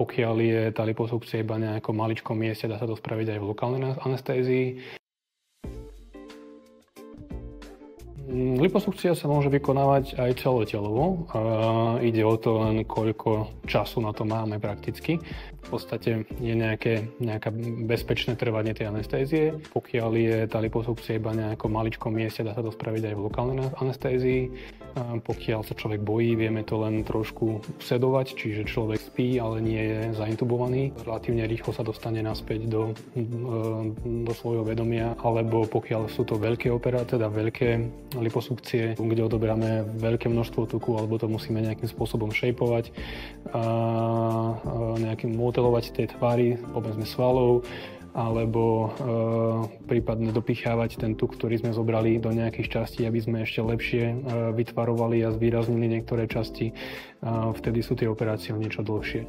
Pokiaľ je tá liposukcia iba na nejakom maličkom mieste, dá sa to spraviť aj v lokálnej anestézii. Liposukcia sa môže vykonávať aj celotelovo. Ide o to len, koľko času na to máme prakticky. V podstate je nejaké bezpečné trvanie tej anestézie. Pokiaľ je tá liposukcia iba na nejakom maličkom mieste, dá sa to spraviť aj v lokálnej anestézii. Pokiaľ sa človek bojí, vieme to len trošku usedovať, čiže človek spí, ale nie je zaintubovaný. Relatívne rýchlo sa dostane naspäť do svojho vedomia. Alebo pokiaľ sú to veľké operácie, teda veľké liposukcie, kde odoberáme veľké množstvo tuku, alebo to musíme nejakým spôsobom šejpovať, nejakým modelovať tej tvary, povedzme svalov, alebo prípadne dopichávať ten tuk, ktorý sme zobrali do nejakých častí, aby sme ešte lepšie vytvarovali a zvýraznili niektoré časti. Vtedy sú tie operácie o niečo dlhšie.